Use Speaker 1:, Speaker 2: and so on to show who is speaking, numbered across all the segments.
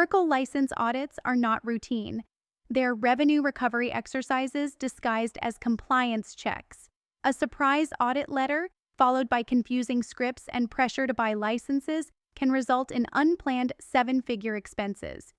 Speaker 1: Oracle license audits are not routine. They're revenue recovery exercises disguised as compliance checks. A surprise audit letter, followed by confusing scripts and pressure to buy licenses, can result in unplanned seven-figure expenses.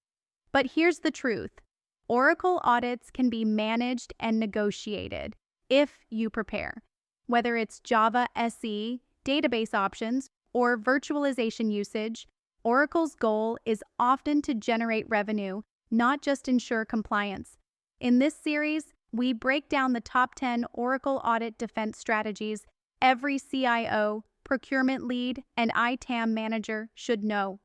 Speaker 1: But here's the truth. Oracle audits can be managed and negotiated if you prepare. Whether it's Java SE, database options, or virtualization usage, Oracle's goal is often to generate revenue, not just ensure compliance. In this series, we break down the top 10 Oracle audit defense strategies every CIO, procurement lead, and ITAM manager should know.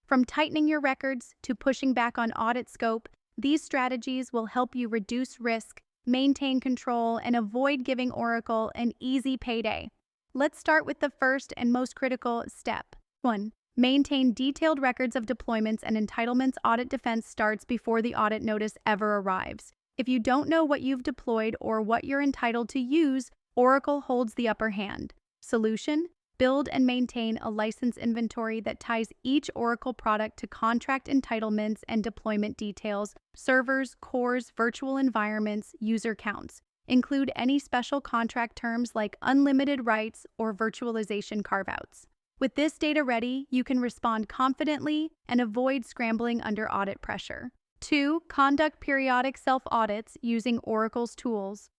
Speaker 1: From tightening your records to pushing back on audit scope, these strategies will help you reduce risk, maintain control, and avoid giving Oracle an easy payday. Let's start with the first and most critical step. 1. Maintain detailed records of deployments and entitlements. Audit defense starts before the audit notice ever arrives. If you don't know what you've deployed or what you're entitled to use, Oracle holds the upper hand. Solution: build and maintain a license inventory that ties each Oracle product to contract entitlements and deployment details, servers, cores, virtual environments, user counts. Include any special contract terms like unlimited rights or virtualization carve-outs. With this data ready, you can respond confidently and avoid scrambling under audit pressure. 2. Conduct periodic self-audits using Oracle's tools.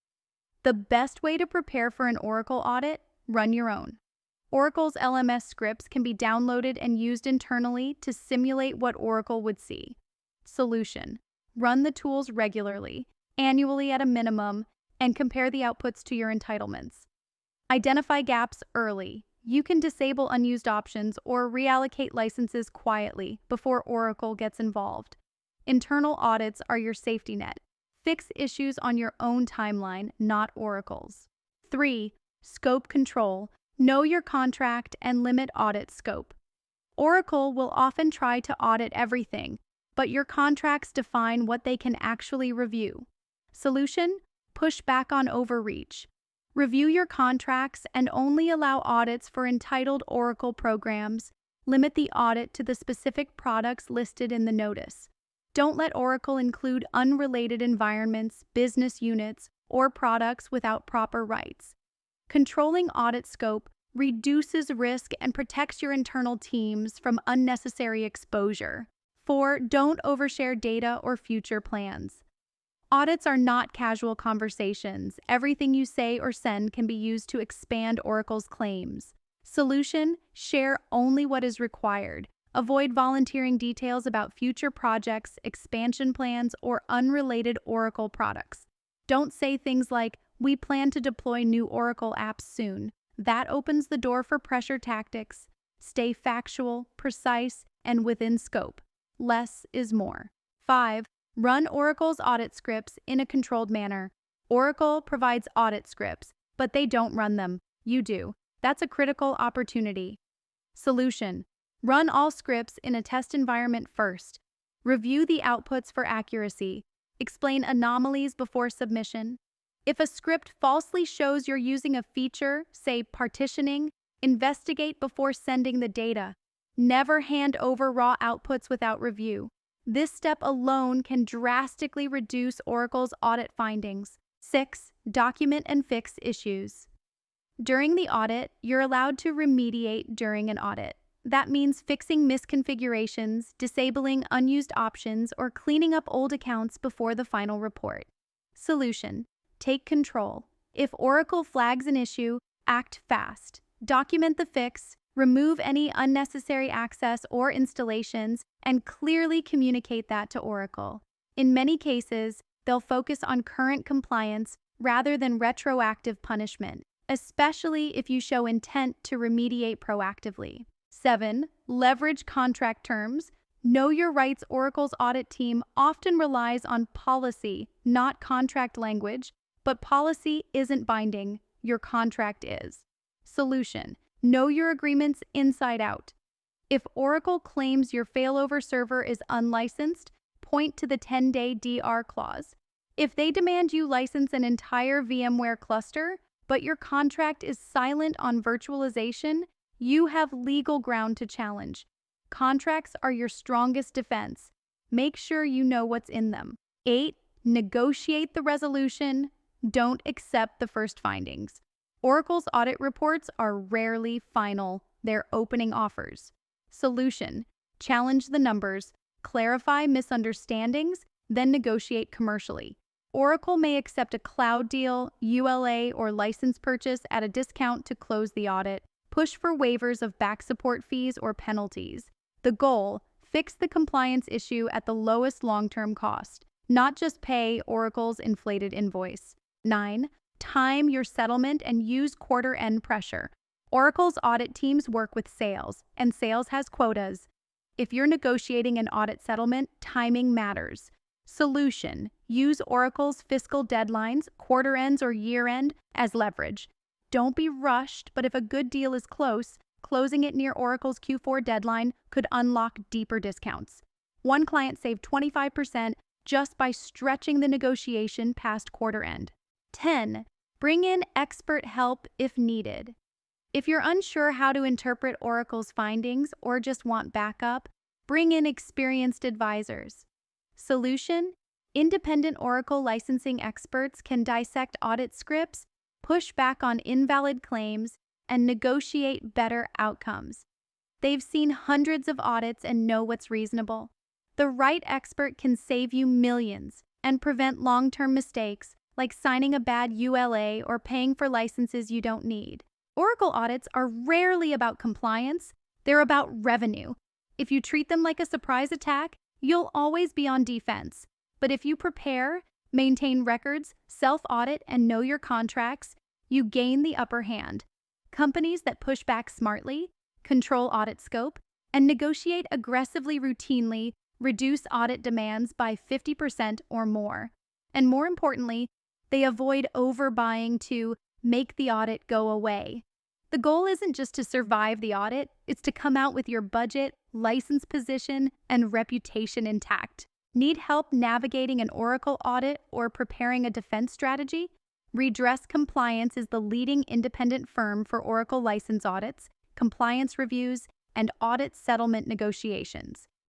Speaker 1: The best way to prepare for an Oracle audit? Run your own. Oracle's LMS scripts can be downloaded and used internally to simulate what Oracle would see. Solution: run the tools regularly, annually at a minimum, and compare the outputs to your entitlements. Identify gaps early. You can disable unused options or reallocate licenses quietly before Oracle gets involved. Internal audits are your safety net. Fix issues on your own timeline, not Oracle's. 3. Scope control. Know your contract and limit audit scope. Oracle will often try to audit everything, but your contracts define what they can actually review. Solution: push back on overreach. Review your contracts and only allow audits for entitled Oracle programs. Limit the audit to the specific products listed in the notice. Don't let Oracle include unrelated environments, business units, or products without proper rights. Controlling audit scope reduces risk and protects your internal teams from unnecessary exposure. 4. Don't overshare data or future plans. Audits are not casual conversations. Everything you say or send can be used to expand Oracle's claims. Solution: share only what is required. Avoid volunteering details about future projects, expansion plans, or unrelated Oracle products. Don't say things like, "We plan to deploy new Oracle apps soon." That opens the door for pressure tactics. Stay factual, precise, and within scope. Less is more. 5. Run Oracle's audit scripts in a controlled manner. Oracle provides audit scripts, but they don't run them. You do. That's a critical opportunity. Solution: run all scripts in a test environment first. Review the outputs for accuracy. Explain anomalies before submission. If a script falsely shows you're using a feature, say partitioning, investigate before sending the data. Never hand over raw outputs without review. This step alone can drastically reduce Oracle's audit findings. 6. Document and fix issues. During the audit, you're allowed to remediate during an audit. That means fixing misconfigurations, disabling unused options, or cleaning up old accounts before the final report. Solution: take control. If Oracle flags an issue, act fast. Document the fix, remove any unnecessary access or installations, and clearly communicate that to Oracle. In many cases, they'll focus on current compliance rather than retroactive punishment, especially if you show intent to remediate proactively. 7. Leverage contract terms. Know your rights. Oracle's audit team often relies on policy, not contract language, but policy isn't binding, your contract is. Solution: know your agreements inside out. If Oracle claims your failover server is unlicensed, point to the 10-day DR clause. If they demand you license an entire VMware cluster, but your contract is silent on virtualization, you have legal ground to challenge. Contracts are your strongest defense. Make sure you know what's in them. 8. Negotiate the resolution. Don't accept the first findings. Oracle's audit reports are rarely final. They're opening offers. Solution: challenge the numbers, clarify misunderstandings, then negotiate commercially. Oracle may accept a cloud deal, ULA, or license purchase at a discount to close the audit. Push for waivers of back support fees or penalties. The goal: fix the compliance issue at the lowest long-term cost, not just pay Oracle's inflated invoice. 9. Time your settlement and use quarter-end pressure. Oracle's audit teams work with sales, and sales has quotas. If you're negotiating an audit settlement, timing matters. Solution: use Oracle's fiscal deadlines, quarter ends or year end, as leverage. Don't be rushed, but if a good deal is close, closing it near Oracle's Q4 deadline could unlock deeper discounts. One client saved 25% just by stretching the negotiation past quarter end. 10. Bring in expert help if needed. If you're unsure how to interpret Oracle's findings or just want backup, bring in experienced advisors. Solution: independent Oracle licensing experts can dissect audit scripts, push back on invalid claims, and negotiate better outcomes. They've seen hundreds of audits and know what's reasonable. The right expert can save you millions and prevent long-term mistakes like signing a bad ULA or paying for licenses you don't need. Oracle audits are rarely about compliance, they're about revenue. If you treat them like a surprise attack, you'll always be on defense. But if you prepare, maintain records, self-audit, and know your contracts, you gain the upper hand. Companies that push back smartly, control audit scope, and negotiate aggressively routinely reduce audit demands by 50% or more. And more importantly, they avoid overbuying to make the audit go away. The goal isn't just to survive the audit, it's to come out with your budget, license position, and reputation intact. Need help navigating an Oracle audit or preparing a defense strategy? Redress Compliance is the leading independent firm for Oracle license audits, compliance reviews, and audit settlement negotiations.